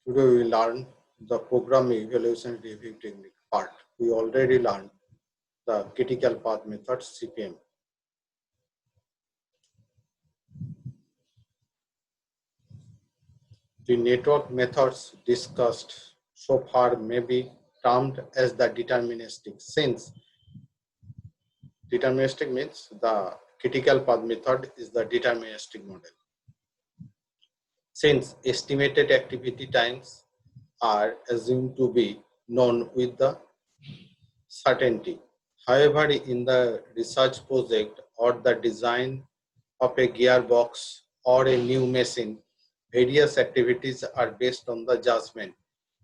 Today we learn the program evaluation review technique part. We already learned the critical path method CPM. The network methods discussed so far may be termed as the deterministic, since deterministic means the critical path method is the deterministic model. Since estimated activity times are assumed to be known with the certainty. However, in the research project or the design of a gearbox or a new machine, various activities are based on the judgment.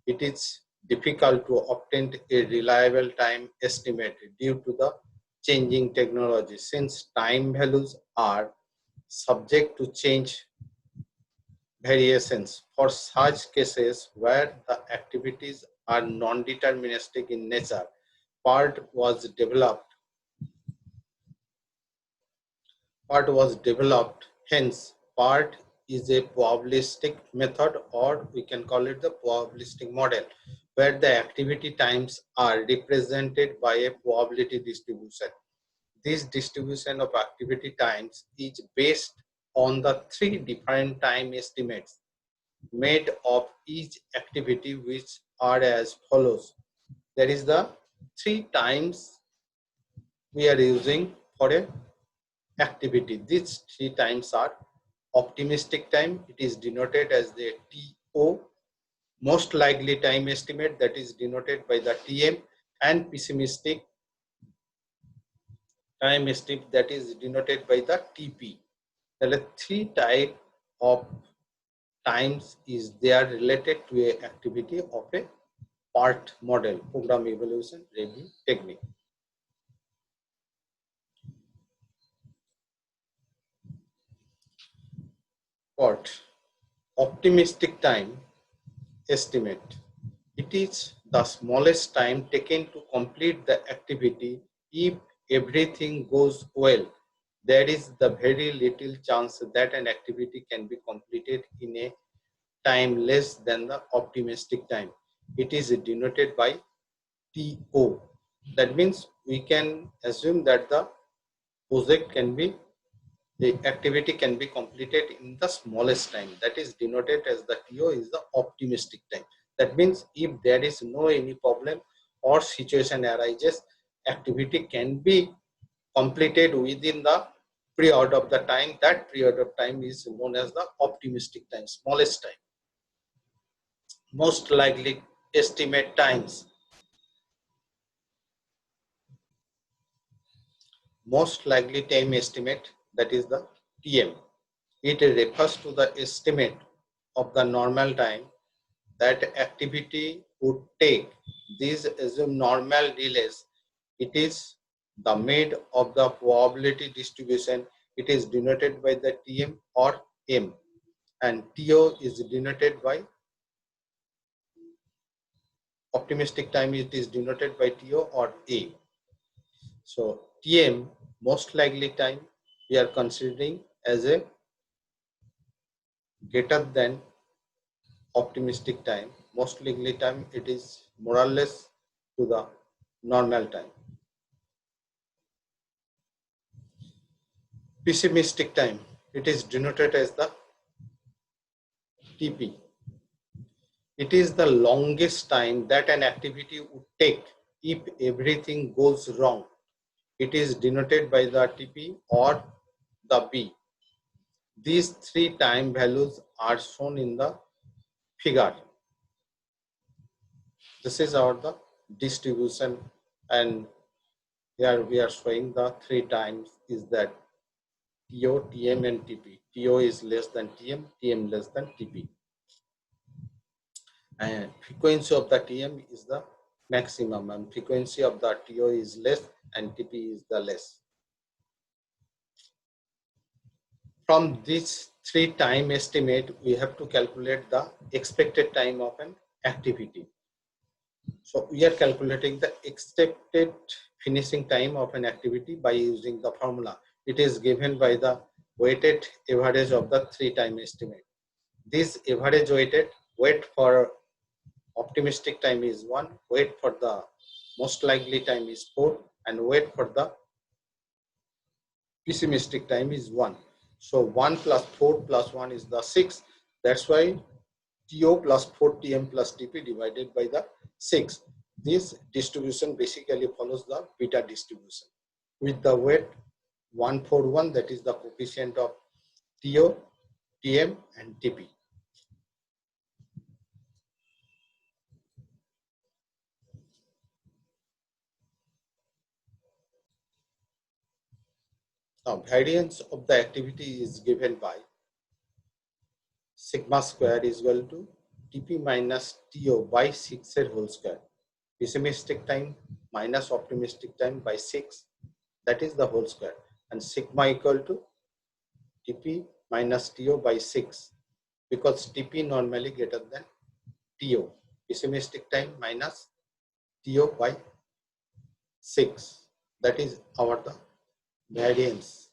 It is difficult to obtain a reliable time estimate due to the changing technology, since time values are subject to change variations. For such cases where the activities are non-deterministic in nature, part was developed. Hence, part is a probabilistic method, or we can call it the probabilistic model, where the activity times are represented by a probability distribution. This distribution of activity times is based on the three different time estimates made of each activity, which are as follows. There is the three times we are using for a activity. These three times are optimistic time, it is denoted as the TO, most likely time estimate, that is denoted by the TM, and pessimistic time estimate, that is denoted by the TP. There are three types of times is there related to a activity of a part model, program evaluation review technique. What? Optimistic time estimate. It is the smallest time taken to complete the activity. If everything goes well, there is the very little chance that an activity can be completed in a time less than the optimistic time. It is denoted by TO. That means we can assume that the activity can be completed in the smallest time, that is denoted as the TO is the optimistic time. That means if there is no any problem or situation arises, activity can be completed within the period of the time. That period of time is known as the optimistic time, smallest time. Most likely estimate times. Most likely time estimate, that is the TM. It refers to the estimate of the normal time that activity would take. These assume normal delays. It is the made of the probability distribution. It is denoted by the TM or M, and TO is denoted by optimistic time. It is denoted by TO or A. So TM, most likely time, we are considering as a greater than optimistic time. Most likely time, it is more or less to the normal time. Pessimistic time, it is denoted as the TP. It is the longest time that an activity would take if everything goes wrong. It is denoted by the TP or the B. These three time values are shown in the figure. This is our the distribution, and here we are showing the three times is that TO, TM and TP. TO is less than TM, TM less than TP. And frequency of the TM is the maximum, and frequency of the TO is less and TP is the less. From this three time estimate, we have to calculate the expected time of an activity. So we are calculating the expected finishing time of an activity by using the formula. It is given by the weighted average of the three time estimate. This average weighted weight for optimistic time is 1, weight for the most likely time is 4, and weight for the pessimistic time is 1. So 1 plus 4 plus 1 is the 6. That's why TO plus 4TM plus TP divided by the 6. This distribution basically follows the beta distribution with the weight 141, that is the coefficient of TO, TM and TP. Now variance of the activity is given by sigma square is equal to TP minus TO by 6 whole square. Pessimistic time minus optimistic time by 6, that is the whole square, and sigma equal to TP minus TO by 6, because TP normally greater than TO. Pessimistic time minus TO by 6, that is our the variance,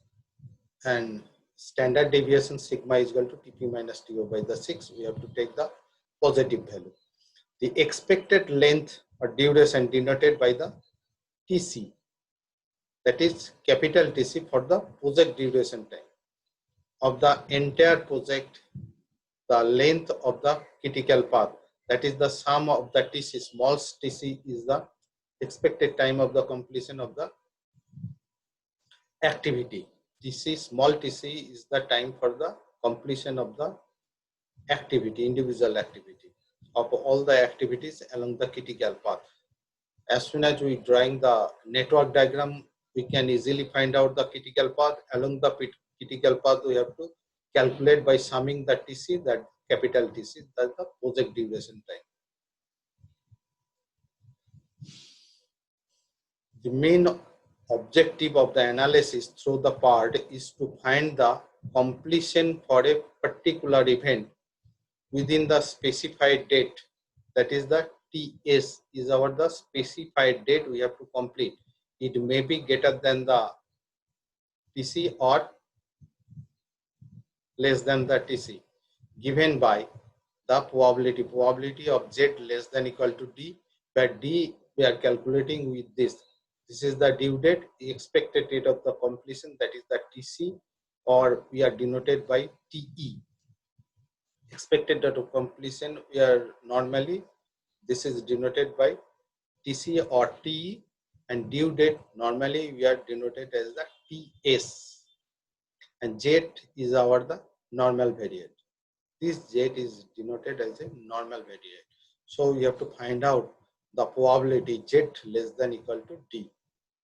and standard deviation sigma is equal to TP minus TO by the 6. We have to take the positive value. The expected length or duration denoted by the TC, that is capital TC for the project duration time of the entire project, the length of the critical path, that is the sum of the TC. Small TC is the expected time of the completion of the activity. TC, small TC is the time for the completion of the activity, individual activity of all the activities along the critical path. As soon as we drawing the network diagram, we can easily find out the critical path. Along the critical path, we have to calculate by summing the TC, that capital TC, that's the project duration time. The main objective of the analysis through the part is to find the completion for a particular event within the specified date, that is the TS is our the specified date we have to complete. It may be greater than the TC or less than the TC, given by the probability of Z less than equal to D, where D we are calculating with this. This is the due date, the expected date of the completion, that is the TC, or we are denoted by TE. Expected date of completion, we are normally, this is denoted by TC or TE, and due date normally we are denoted as the TS, and Z is our the normal variate. This Z is denoted as a normal variate. So we have to find out the probability Z less than equal to D.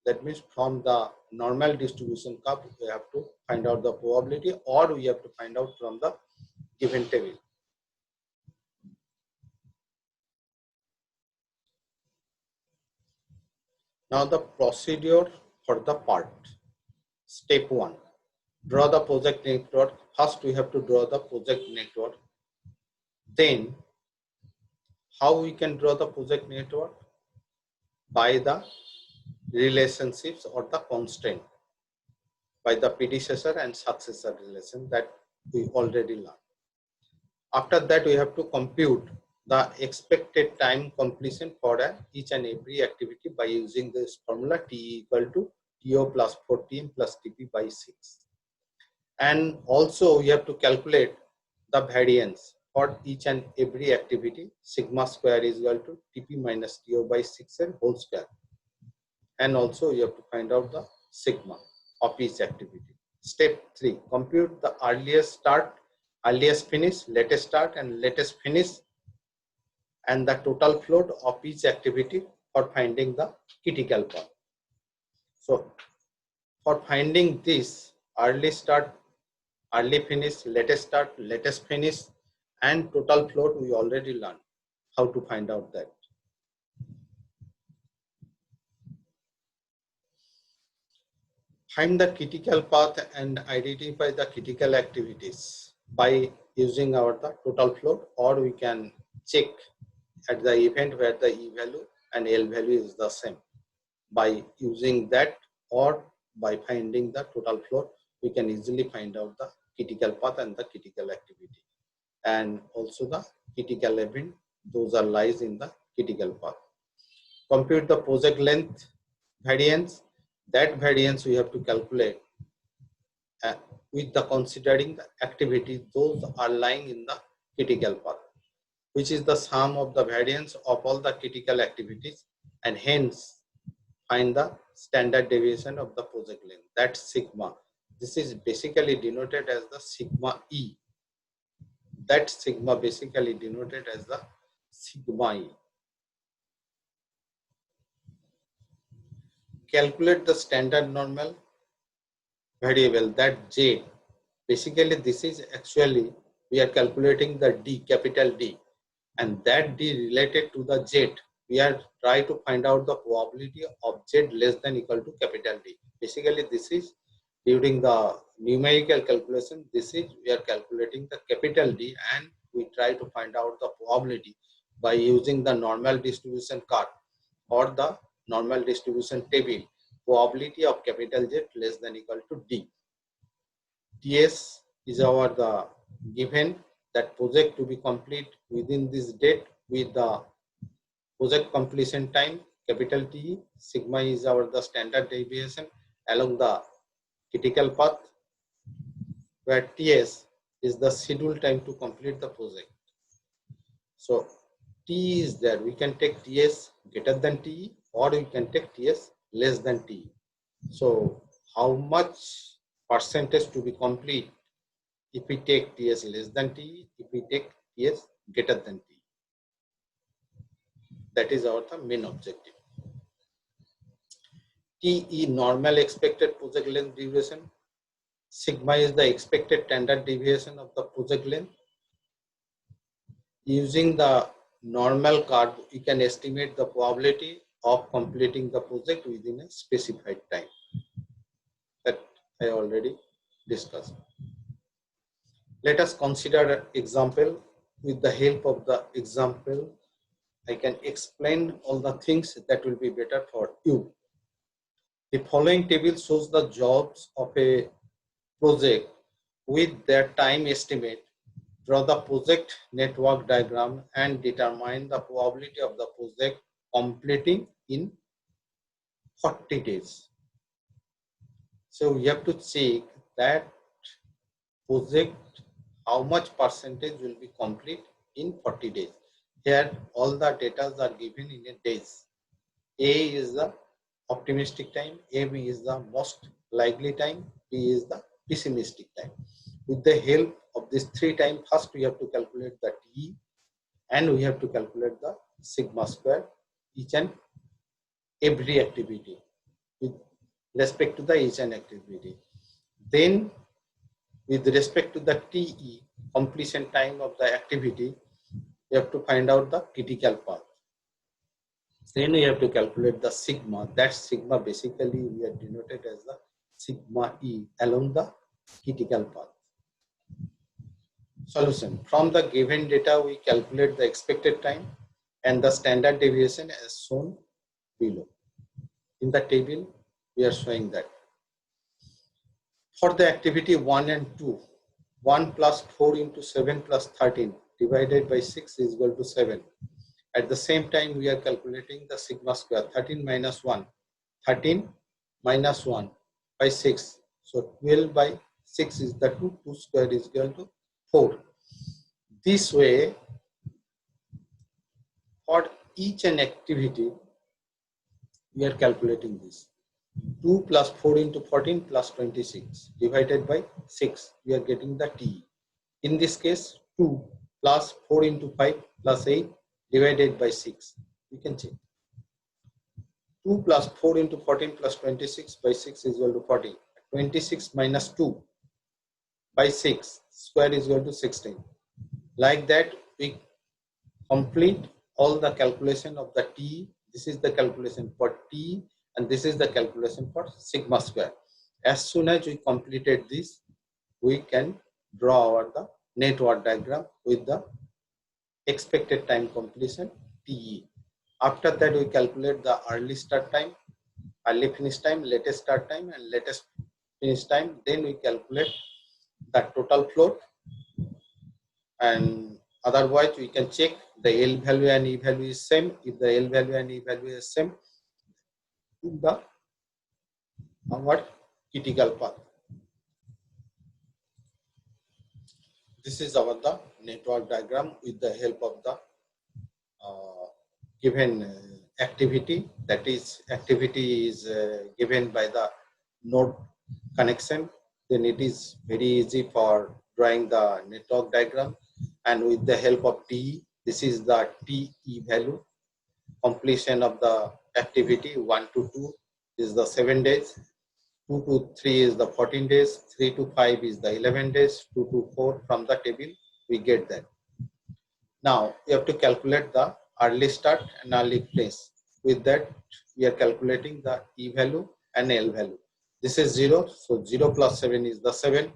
That means from the normal distribution curve we have to find out the probability, or we have to find out from the given table. Now the procedure for the part. Step 1. Draw the project network. First we have to draw the project network. Then how we can draw the project network? By the relationships or the constraint, by the predecessor and successor relation that we already learned. After that we have to compute the expected time completion for each and every activity by using this formula T equal to TO plus 14 plus TP by 6. And also we have to calculate the variance for each and every activity. Sigma square is equal to TP minus TO by 6 and whole square. And also you have to find out the sigma of each activity. Step 3, compute the earliest start, earliest finish, latest start and latest finish, and the total float of each activity for finding the critical path. So for finding this early start, early finish, latest start, latest finish and total float, we already learned how to find out that. Find the critical path and identify the critical activities by using our the total float, or we can check at the event where the E value and L value is the same. By using that or by finding the total float, we can easily find out the critical path and the critical activity. and also the critical event. Those are lies in the critical path. Compute the project length variance. That variance we have to calculate uh, with the considering the activity those are lying in the critical path, which is the sum of the variance of all the critical activities, and hence find the standard deviation of the project length. That's sigma. This is basically denoted as the sigma E. That sigma basically denoted as the sigma E. Calculate the standard normal variable, that J. Basically, this is actually we are calculating the D, capital D, and that D related to the Z. We are trying to find out the probability of Z less than equal to capital D. Basically, this is during the numerical calculation. This is we are calculating the capital D, and we try to find out the probability by using the normal distribution curve or the normal distribution table. Probability of capital Z less than equal to D. TS is our the given that project to be complete within this date with the project completion time capital T. Sigma is our the standard deviation along the critical path, where TS is the schedule time to complete the project. So T is there. We can take TS greater than T or we can take TS less than T. So how much percentage to be complete if we take TS less than T, if we take TS greater than T. That is our the main objective. TE normal expected project length duration. Sigma is the expected standard deviation of the project length. Using the normal curve, you can estimate the probability of completing the project within a specified time. That I already discussed. Let us consider an example. With the help of the example, I can explain all the things that will be better for you. The following table shows the jobs of a project with their time estimate. Draw the project network diagram and determine the probability of the project completing in 40 days. So we have to check that project, how much percentage will be complete in 40 days. Here all the data are given in a days. A is the optimistic time, AB is the most likely time, B is the pessimistic time. With the help of this three times, first we have to calculate the T and we have to calculate the sigma square each and every activity with respect to the each and activity. Then with respect to the TE, completion time of the activity, we have to find out the critical path. Then we have to calculate the sigma. That sigma basically we are denoted as the sigma E along the critical path. Solution. From the given data, we calculate the expected time and the standard deviation as shown below. In the table, we are showing that. For the activity 1 and 2, 1 plus 4 into 7 plus 13 divided by 6 is equal to 7. At the same time, we are calculating the sigma square, 13 minus 1, 13 minus 1 by 6. So 12 by 6 is the 2, 2 square is equal to 4. This way, for each and activity, we are calculating this. 2 plus 4 into 14 plus 26 divided by 6, we are getting the T. In this case, 2 plus 4 into 5 plus 8 divided by 6. We can check. 2 plus 4 into 14 plus 26 by 6 is equal to 40. 26 minus 2 by 6 square is equal to 16. Like that, we complete all the calculation of the T. This is the calculation for T and this is the calculation for sigma square. As soon as we completed this, we can draw our the network diagram with the expected time completion TE. After that, we calculate the early start time, early finish time, latest start time, and latest finish time. Then we calculate the total float and otherwise we can check the L value and E value is same. If the L value and E value is same, the our critical path. This is our the network diagram with the help of the given activity. That is, activity is given by the node connection. Then it is very easy for drawing the network diagram, and with the help of T, this is the TE value. Completion of the activity 1 to 2 is the 7 days, 2 to 3 is the 14 days, 3 to 5 is the 11 days, 2 to 4 from the table we get that. Now we have to calculate the early start and early finish. With that we are calculating the E value and L value. This is 0, so 0 plus 7 is the 7,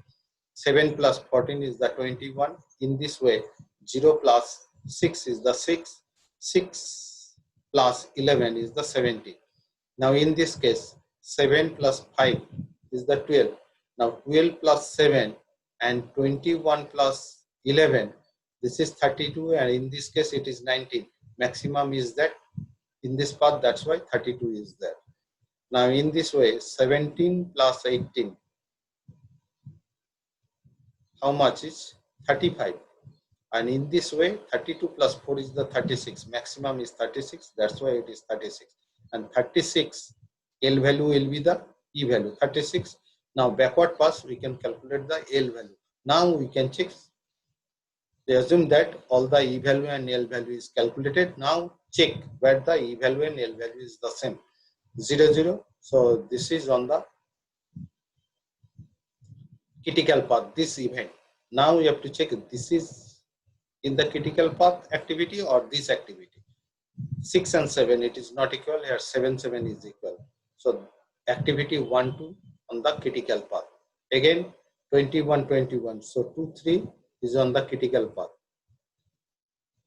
7 plus 14 is the 21. In this way 0 plus 6 is the 6, 6 plus 11 is the 70. Now in this case 7 plus 5 is the 12. Now 12 plus 7 and 21 plus 11, this is 32, and in this case it is 19. Maximum is that in this path, that's why 32 is there. Now in this way 17 plus 18, how much is 35? And in this way 32 plus 4 is the 36. Maximum is 36, that's why it is 36. And 36 L value will be the E value 36. Now backward pass we can calculate the L value. Now we can check. They assume that all the E value and L value is calculated. Now check where the E value and L value is the same. 0, 0. So this is on the critical path, this event. Now you have to check this is in the critical path activity or this activity. 6 and 7, it is not equal. Here 7, 7 is equal. So activity 1, 2 on the critical path. Again 21, 21. So 2, 3 is on the critical path.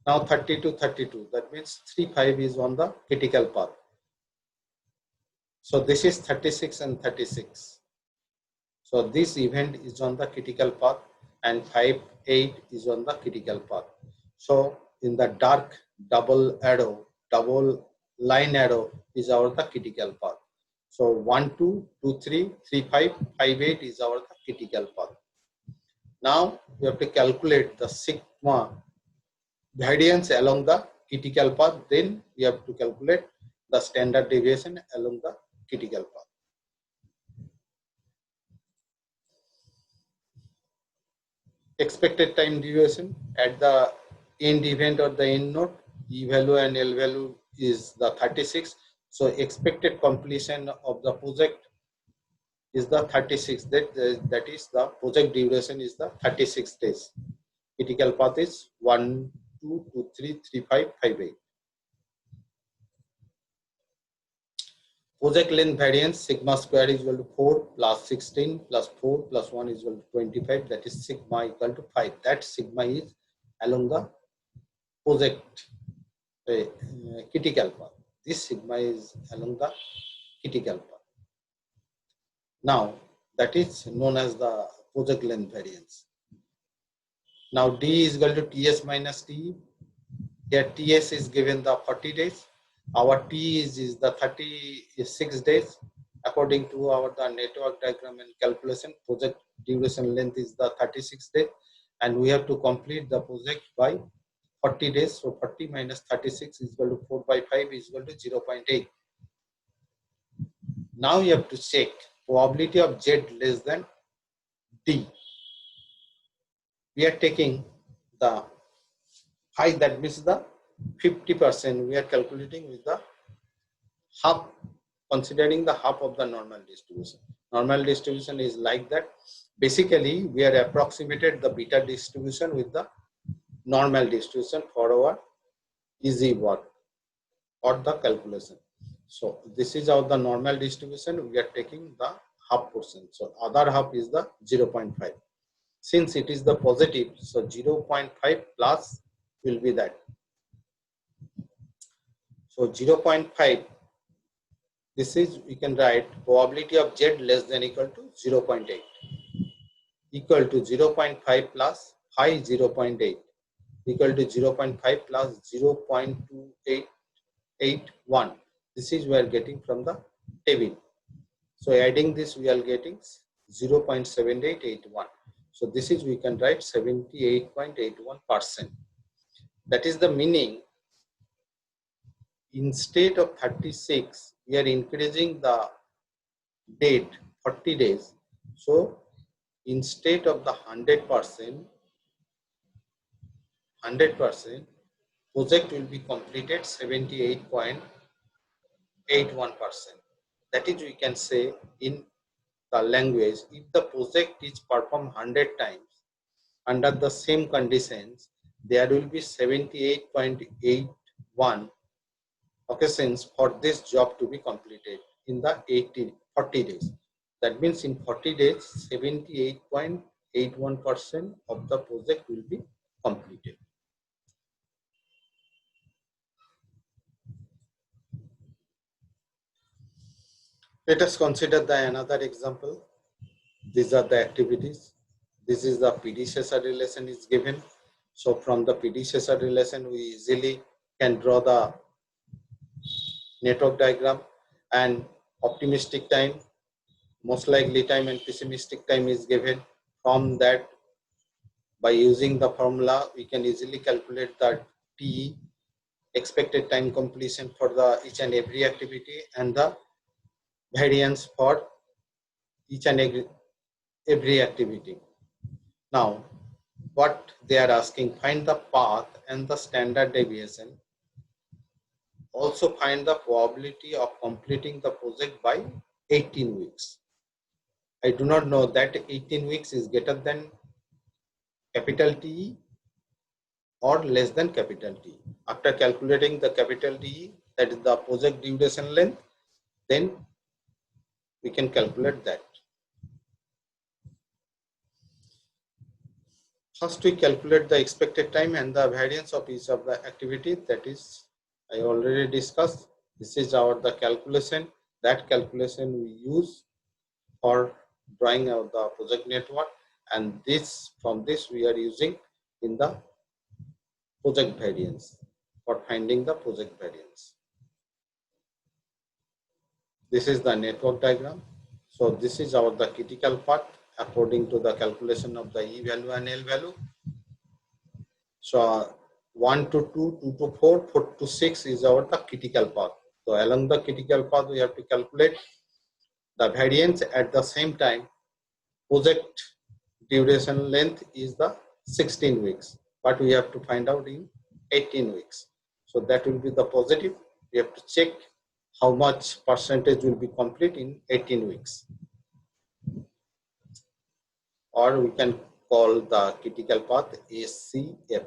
Now 32, 32. That means 3, 5 is on the critical path. So this is 36 and 36. So this event is on the critical path, and 5, 8 is on the critical path. So in the dark double arrow, double line arrow is our the critical path. So 1, 2, 2, 3, 3, 5, 5, 8 is our the critical path. Now we have to calculate the sigma variance along the critical path. Then we have to calculate the standard deviation along the critical path. Expected time deviation at the end event or the end node, E value and L value is the 36. So expected completion of the project is the 36. That is the project duration is the 36 days. Critical path is 1, 2, 2, 3, 3, 5, 5, 8. Project length variance sigma square is equal to 4 plus 16 plus 4 plus 1 is equal to 25. That is sigma equal to 5. That sigma is along the project critical path. This sigma is along the critical path. Now that is known as the project length variance. Now D is equal to TS minus T. Here TS is given the 40 days. Our T is the 36 days. According to our the network diagram and calculation, project duration length is the 36 days, and we have to complete the project by 40 days. So 40 minus 36 is equal to 4 by 5 is equal to 0.8. Now you have to check probability of Z less than D. We are taking the high, that means the 50%. We are calculating with the half, considering the half of the normal distribution. Normal distribution is like that. Basically, we are approximated the beta distribution with the normal distribution for our easy work or the calculation. So this is our the normal distribution. We are taking the half portion. So other half is the 0.5. Since it is the positive, so 0.5 plus will be that. So 0.5, this is, we can write probability of Z less than equal to 0.8 equal to 0.5 plus phi 0.8 equal to 0.5 plus 0.2881. This is we are getting from the table. So adding this we are getting 0.7881. So this is we can write 78.81%. That is the meaning. Instead of 36, we are increasing the date 40 days. So instead of the 100%, project will be completed 78.81%. That is, we can say in the language, if the project is performed 100 times under the same conditions, there will be 78.81 occasions for this job to be completed in the 40 days. That means in 40 days, 78.81% of the project will be completed. Let us consider another example. These are the activities. This is the predecessor relation is given. So from the predecessor relation, we easily can draw the network diagram, and optimistic time, most likely time, and pessimistic time is given. From that, by using the formula, we can easily calculate the T, expected time completion for the each and every activity, and the variance for each and every activity. Now, what they are asking, find the path and the standard deviation. Also find the probability of completing the project by 18 weeks. I do not know that 18 weeks is greater than capital T or less than capital T. After calculating the capital T, that is the project duration length, then we can calculate that. First, we calculate the expected time and the variance of each of the activity. That is, I already discussed. This is the calculation. That calculation we use for drawing out the project network, and from this we are using in the project variance for finding the project variance. This is the network diagram. So this is the critical path according to the calculation of the E value and L value. So 1 to 2, 2 to 4, 4 to 6 is the critical path. So along the critical path, we have to calculate the variance. At the same time, project duration length is the 16 weeks, but we have to find out in 18 weeks. So that will be the positive. We have to check how much percentage will be complete in 18 weeks. Or we can call the critical path ACF,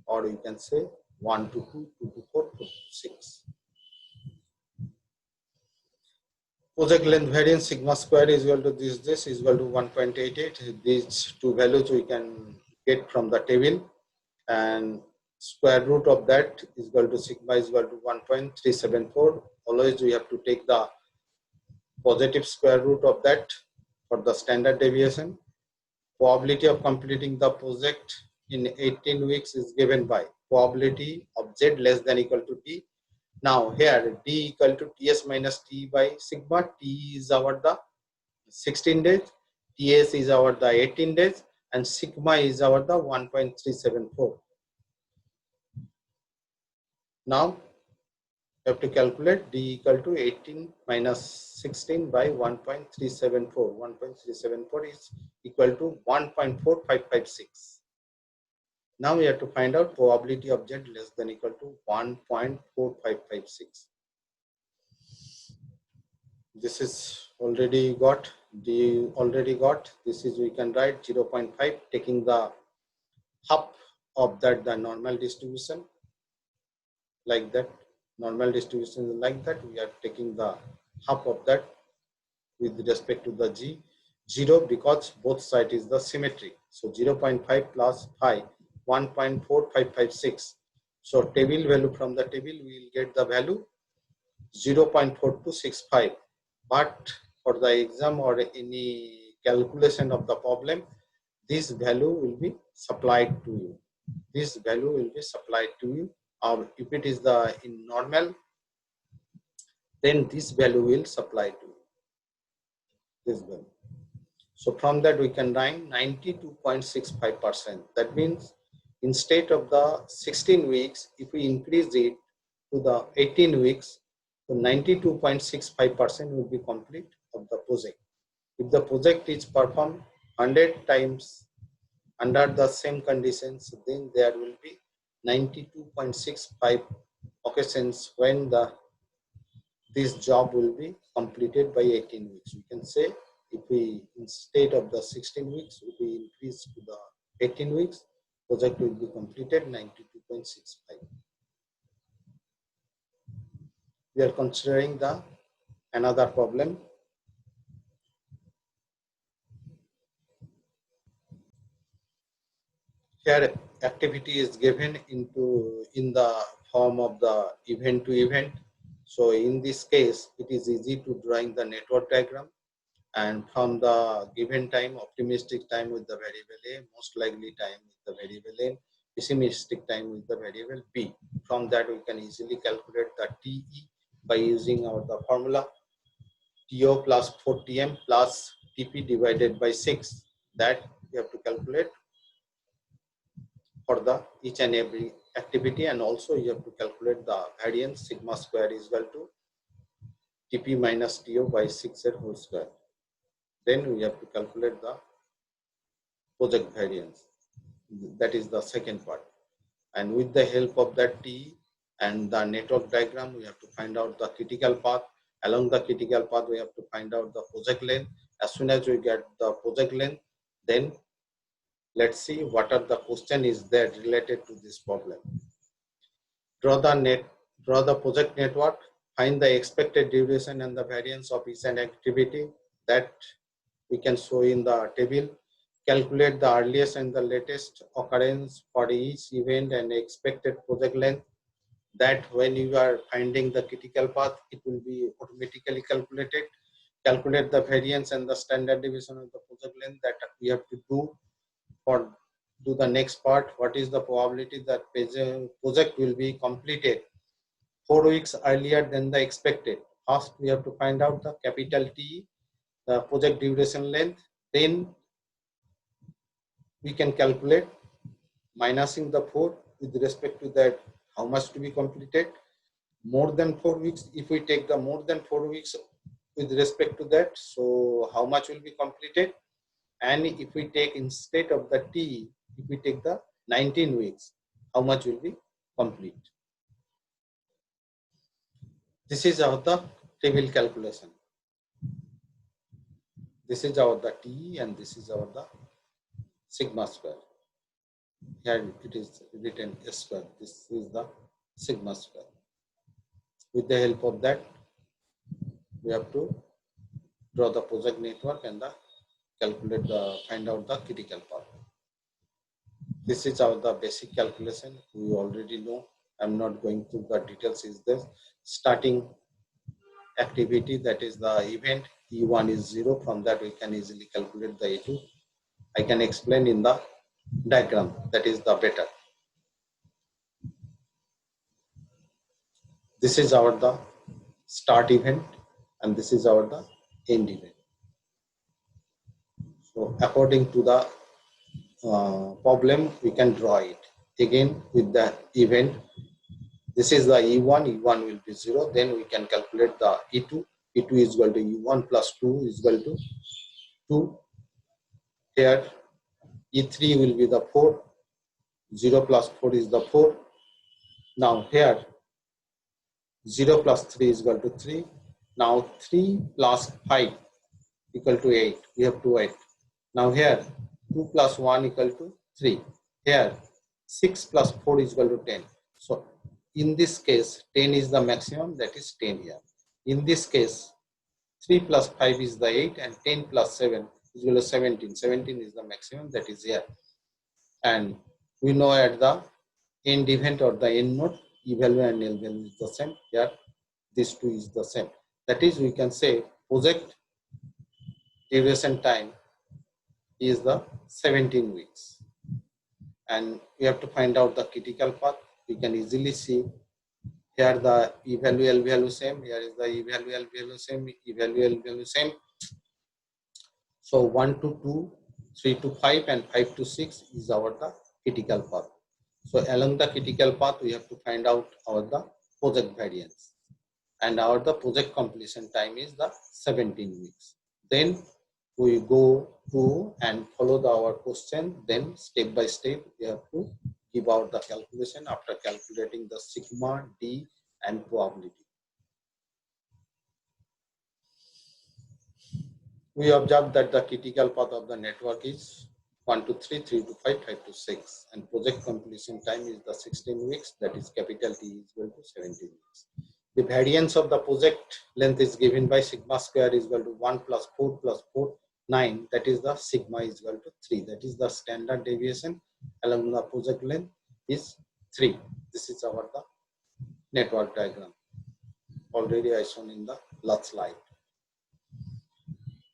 or you can say 1 to 2, 2 to 4, 4 to 6. Project length variance sigma square is equal to this is equal to 1.88. These two values we can get from the table, and square root of that is equal to sigma is equal to 1.374. Always we have to take the positive square root of that for the standard deviation. Probability of completing the project in 18 weeks is given by probability of Z less than equal to T. Now here D equal to TS minus T by sigma. T is the 16 days, TS is the 18 days, and sigma is the 1.374. Now you have to calculate D equal to 18 minus 16 by 1.374. 1.374 is equal to 1.4556. Now we have to find out probability of Z less than equal to 1.4556. This is already got. D already got. This is we can write 0.5, taking the half of that, the normal distribution, like that. Normal distribution is like that. We are taking the half of that with respect to the G. 0 because both sides is the symmetry. So 0.5 plus 5, 1.4556. So table value, from the table we will get the value 0.4265. But for the exam or any calculation of the problem, this value will be supplied to you. This value will be supplied to you, or if it is the in normal, then this value will supply to you, this value. So from that we can write 92.65%. That means instead of the 16 weeks, if we increase it to the 18 weeks, so 92.65% will be complete of the project. If the project is performed 100 times under the same conditions, then there will be 92.65 occasions when this job will be completed by 18 weeks. We can say if we, instead of the 16 weeks, if we increase to the 18 weeks, project will be completed 92.65. We are considering the another problem. Here activity is given in the form of the event to event. So in this case, it is easy to drawing the network diagram, and from the given time, optimistic time with the variable A, most likely time with the variable N, pessimistic time with the variable P. From that we can easily calculate the TE by using the formula TO plus 4TM plus TP divided by 6. That we have to calculate for the each and every activity, and also you have to calculate the variance sigma square is equal to TP minus TO by 6 whole square. Then we have to calculate the project variance. That is the second part. And with the help of that T and the network diagram, we have to find out the critical path. Along the critical path, we have to find out the project length. As soon as we get the project length, then let's see what are the question is there related to this problem. Draw the project network, find the expected duration and the variance of each and activity. That we can show in the table. Calculate the earliest and the latest occurrence for each event and expected project length. That when you are finding the critical path, it will be automatically calculated. Calculate the variance and the standard deviation of the project length. That we have to do the next part. What is the probability that project will be completed 4 weeks earlier than the expected? First, we have to find out the capital T, the project duration length. Then we can calculate minusing the 4 with respect to that, how much to be completed. More than 4 weeks, if we take the more than 4 weeks with respect to that, so how much will be completed? And if we take instead of the T, if we take the 19 weeks, how much will be complete? This is our the table calculation. This is our the T and this is our the sigma square. Here it is written S square. This is the sigma square. With the help of that, we have to draw the project network and calculate find out the critical path. This is our the basic calculation. We already know. I'm not going through the details. Is this starting activity, that is the event E1 is 0. From that we can easily calculate the E2. I can explain in the diagram. That is the better. This is our the start event and this is our the end event. So according to the problem, we can draw it again with the event. This is the E1, E1 will be 0. Then we can calculate the E2. E2 is equal to E1 plus 2 is equal to 2. Here E3 will be the 4. 0 plus 4 is the 4. Now here 0 plus 3 is equal to 3. Now 3 plus 5 equal to 8. We have to wait. Now here 2 plus 1 equal to 3. Here 6 plus 4 is equal to 10. So in this case 10 is the maximum, that is 10 here. In this case 3 plus 5 is the 8 and 10 plus 7 is equal to 17. 17 is the maximum, that is here. And we know at the end event or the end node, E value and L value is the same. Here this two is the same. That is, we can say project duration time is the 17 weeks. and we have to find out the critical path. We can easily see here the E value, L value same, here is the E value, L value same, E value, L value same. So 1 to 2, 3 to 5 and 5 to 6 is our the critical path. So along the critical path we have to find out our the project variance, and our the project completion time is the 17 weeks. Then we go to and follow our question, then step by step we have to give out the calculation after calculating the sigma, D and probability. We observe that the critical path of the network is 1 to 3, 3 to 5, 5 to 6, and project completion time is the 16 weeks, that is capital T is equal to 17 weeks. The variance of the project length is given by sigma square is equal to 1 plus 4 plus 4, 9, that is the sigma is equal to 3, that is the standard deviation along the project length is 3. This is our the network diagram. Already I shown in the last slide.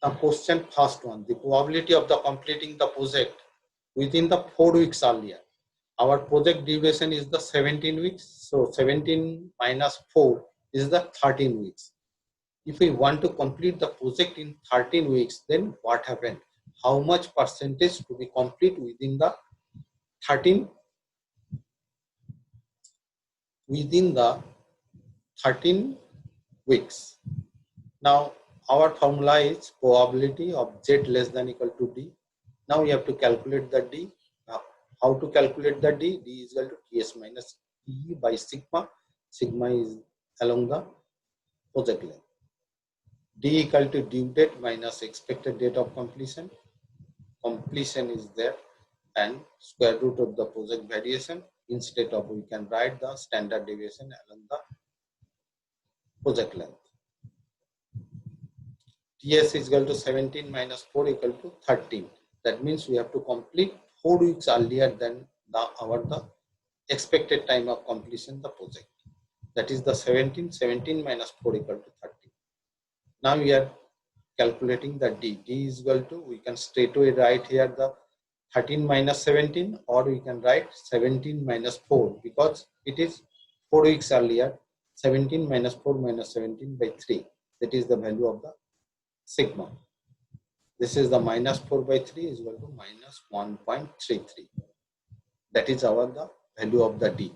Now question first one, the probability of the completing the project within the 4 weeks earlier. Our project duration is the 17 weeks. So 17 minus 4 is the 13 weeks. If we want to complete the project in 13 weeks, then what happened? How much percentage to be complete within the 13 weeks? Now our formula is probability of Z less than equal to D. Now we have to calculate the D. How to calculate the D? D is equal to Ts minus E by sigma. Sigma is along the project length. D equal to due date minus expected date of completion. Completion is there, and square root of the project variation. Instead of, we can write the standard deviation along the project length. Ts is equal to 17 minus 4 equal to 13. That means we have to complete 4 weeks earlier than the expected time of completion the project. That is the 17 minus 4 equal to 13. Now we are calculating the D. D is equal to, we can straight away write here the 13 minus 17, or we can write 17 minus 4 because it is 4 weeks earlier. 17 minus 4 minus 17 by 3. That is the value of the sigma. This is the minus 4 by 3 is equal to minus 1.33. That is our the value of the D.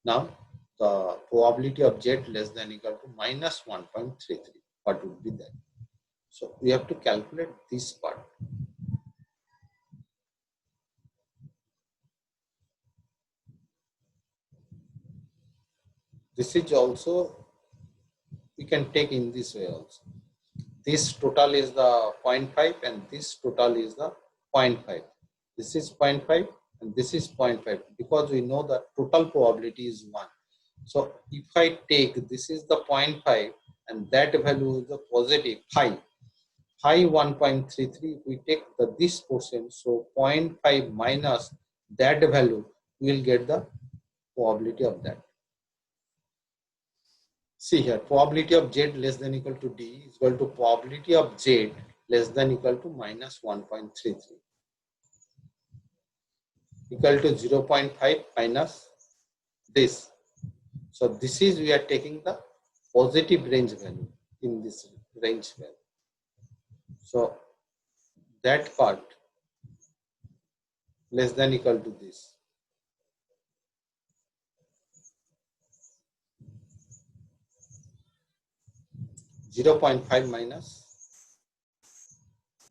Now the probability of Z less than equal to minus 1.33. What would be that? So we have to calculate this part. This is also, we can take in this way also. This total is the 0.5 and this total is the 0.5. This is 0.5 and this is 0.5 because we know the total probability is 1. So if I take, this is the 0.5 and that value is the positive 5. 1.33, if we take this portion, so 0.5 minus that value, we will get the probability of that. See here, probability of Z less than equal to D is equal to probability of Z less than equal to minus 1.33 equal to 0.5 minus this. So this is, we are taking the positive range value in this range value. So that part less than equal to this. (0.5) minus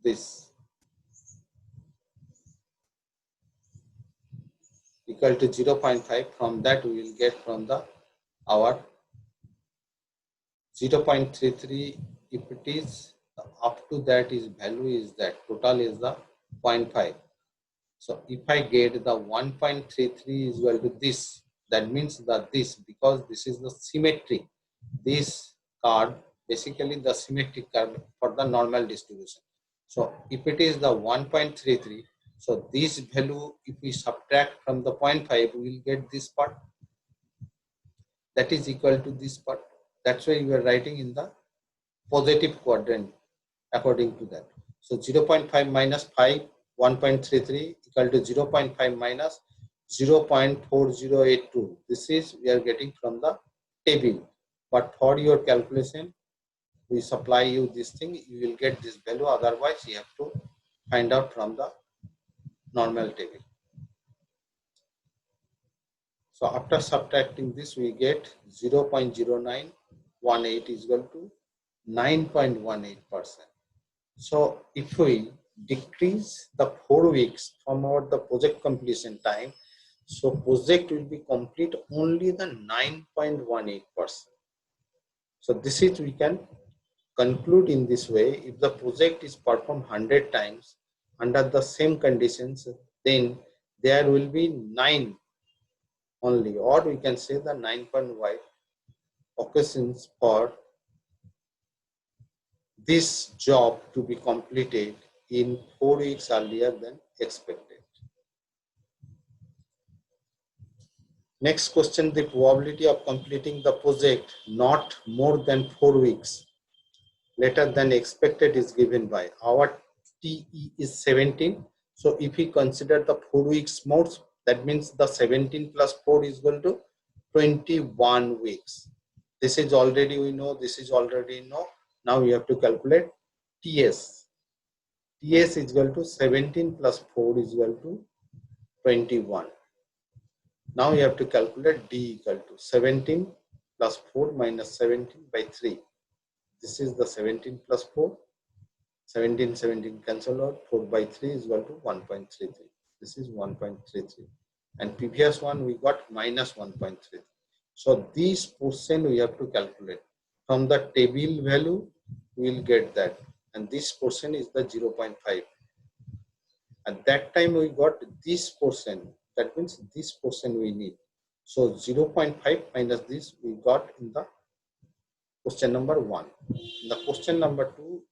this equal to 0.5. From that we will get from the our 0.33. If it is up to that is value is that total is the 0.5. So if I get the 1.33 is equal to this, that means that this, because this is the symmetry, this card basically the symmetric curve for the normal distribution. So if it is the 1.33, so this value, if we subtract from the 0.5, we will get this part that is equal to this part. That's why we are writing in the positive quadrant according to that. So 0.5 minus 5, 1.33 equal to 0.5 minus 0.4082. This is we are getting from the table, but for your calculation we supply you this thing, you will get this value, otherwise you have to find out from the normal table. So after subtracting this, we get 0.0918 is equal to 9.18%. So if we decrease the 4 weeks from the project completion time, so project will be complete only the 9.18%. So this is we can conclude in this way. If the project is performed 100 times under the same conditions, then there will be 9 only, or we can say the 9.1 occasions for this job to be completed in 4 weeks earlier than expected. Next question, the probability of completing the project not more than 4 weeks later than expected is given by our TE is 17. So if we consider the 4 weeks more, that means the 17 plus 4 is equal to 21 weeks. This is already we know, this is already know. Now we have to calculate TS. TS is equal to 17 plus 4 is equal to 21. Now you have to calculate D equal to 17 plus 4 minus 17 by 3. This is the 17 plus 4. 17 cancel out. 4 by 3 is equal to 1.33. This is 1.33. And previous one we got minus 1.33. So this portion we have to calculate. From the table value we will get that. And this portion is the 0.5. At that time we got this portion. That means this portion we need. So 0.5 minus this we got in the question number 1. In the question number 2,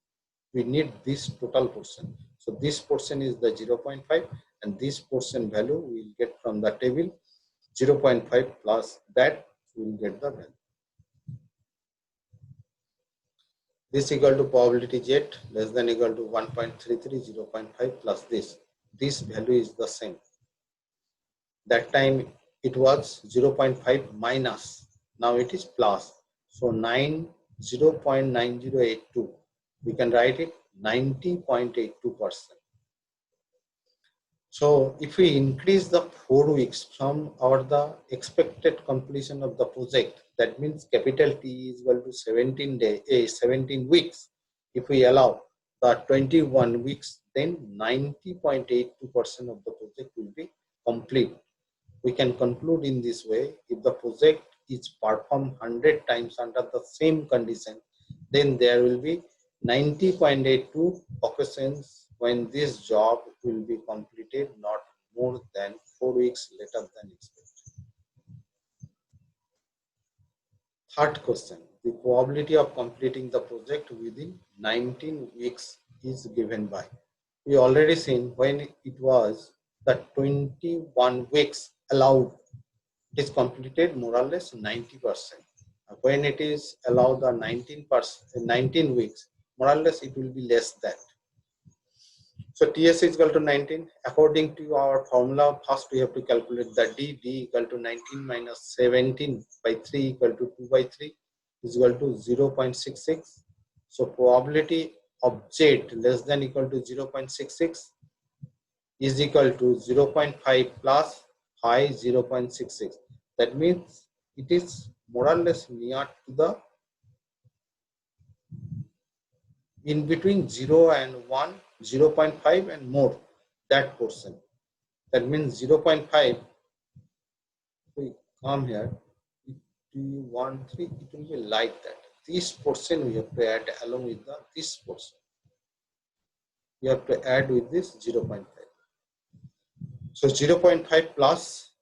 we need this total portion. So this portion is the 0.5 and this portion value we will get from the table. 0.5 plus that we will get the value. This equal to probability Z less than equal to 1.33, 0.5 plus this. This value is the same. That time it was 0.5 minus, now it is plus. So 0.9082, we can write it 90.82%. So if we increase the 4 weeks from the expected completion of the project, that means capital T is equal to 17 weeks. If we allow the 21 weeks, then 90.82% of the project will be complete. We can conclude in this way, if the project is performed 100 times under the same condition, then there will be 90.82 occasions when this job will be completed not more than 4 weeks later than expected. Third question, the probability of completing the project within 19 weeks is given by. We already seen when it was the 21 weeks allowed, it is completed more or less 90%. When it is allowed the 19 weeks, more or less it will be less than. So TS is equal to 19. According to our formula, first we have to calculate the D. D equal to 19 minus 17 by 3 equal to 2 by 3 is equal to 0.66. So probability of Z less than equal to 0.66 is equal to 0.5 plus 5 0.66. That means it is more or less near to the in between 0 and 1, 0.5 and more, that portion. That means 0.5, we come here, 2, 1, 3, it will be like that. This portion we have to add along with this portion. We have to add with this 0.5. So 0.5 plus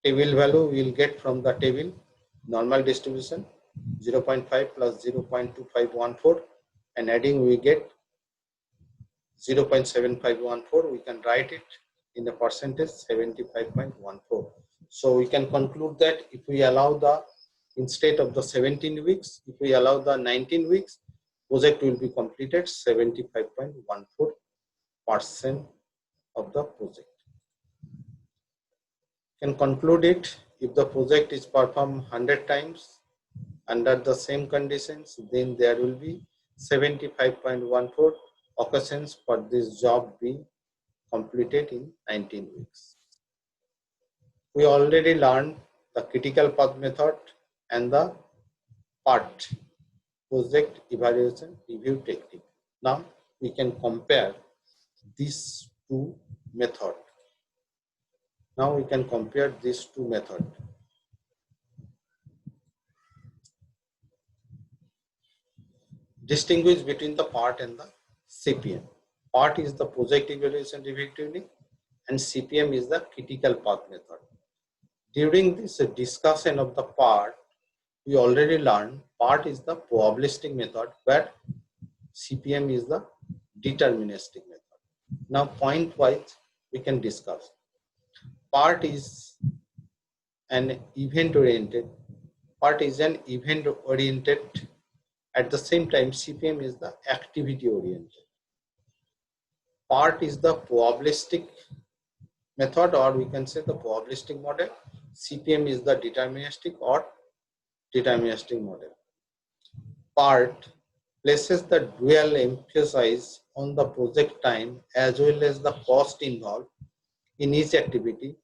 table value we will get from the table, normal distribution, 0.5 plus 0.2514, and adding we get 0.7514. We can write it in the percentage 75.14. So we can conclude that if we allow the, instead of the 17 weeks, if we allow the 19 weeks, project will be completed 75.14% of the project. Can conclude it, if the project is performed 100 times under the same conditions, then there will be 75.14 occasions for this job being completed in 19 weeks. We already learned the critical path method and the PERT, project evaluation review technique. Now we can compare these two methods. Now we can compare these two methods. Distinguish between the PERT and the CPM. PERT is the project evaluation review technique and CPM is the critical path method. During this discussion of the PERT, we already learned PERT is the probabilistic method where CPM is the deterministic method. Now point wise we can discuss. PERT is an event oriented. PERT is an event oriented. At the same time, CPM is the activity oriented. PERT is the probabilistic method, or we can say the probabilistic model. CPM is the deterministic or deterministic model. PERT places the dual emphasis on the project time as well as the cost involved in each activity.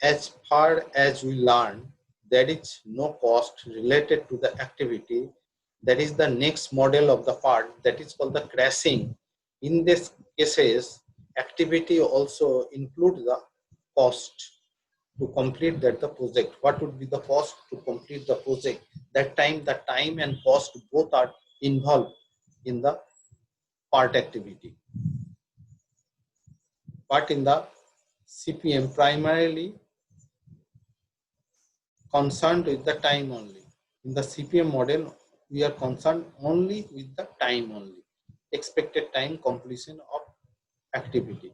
As far as we learn, there is no cost related to the activity. That is the next model of the PERT, that is called the crashing. In this cases, activity also include the cost to complete that the project. What would be the cost to complete the project? That time, the time and cost both are involved in the PERT activity. But in the CPM, primarily concerned with the time only. In the CPM model, we are concerned only with the time only, expected time completion of activity.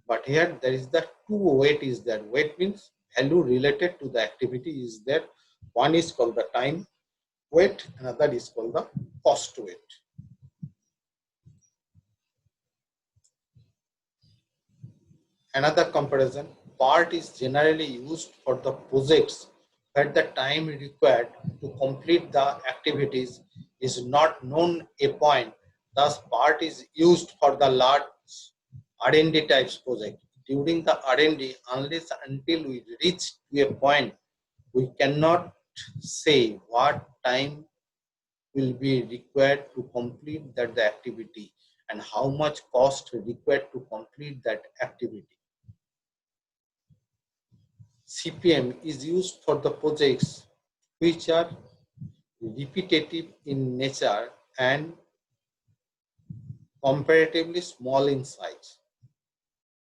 But here there is the two weight is there. Weight means value related to the activity is there. One is called the time weight, another is called the cost weight. Another comparison, PERT is generally used for the projects where the time required to complete the activities is not known a point. Thus, PERT is used for the large R&D types project. During the R&D, unless until we reach to a point, we cannot say what time will be required to complete that the activity and how much cost required to complete that activity. CPM is used for the projects which are repetitive in nature and comparatively small in size.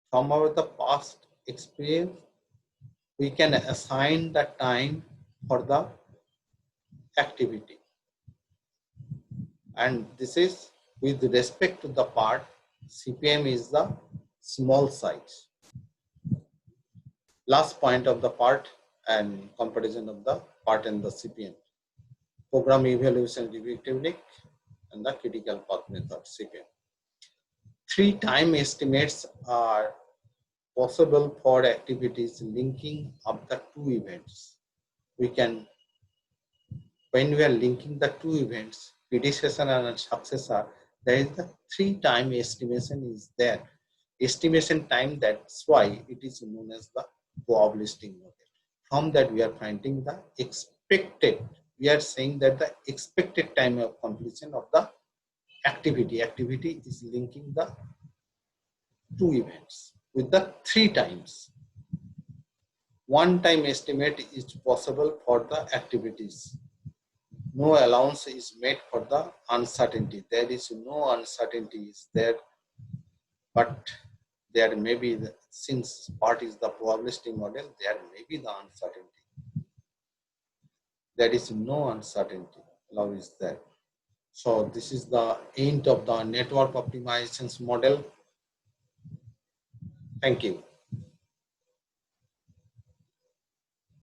From our the past experience, we can assign the time for the activity. And this is with respect to the PERT, CPM is the small size. Last point of the PERT and comparison of the PERT and the CPM. Program evaluation review technique and the critical path method, CPM. 3 time estimates are possible for activities linking up the two events. We can, when we are linking the two events, predecessor and successor, there is the 3 time estimation is there. Estimation time, that's why it is known as the probabilistic model. From that we are finding the expected, we are saying that the expected time of completion of the activity is linking the two events with the 3 times. 1 time estimate is possible for the activities. No allowance is made for the uncertainty. There is no uncertainty is there, but there may be, since PERT is the probabilistic model, there may be the uncertainty. There is no uncertainty, allow is there. So this is the end of the network optimizations model. Thank you.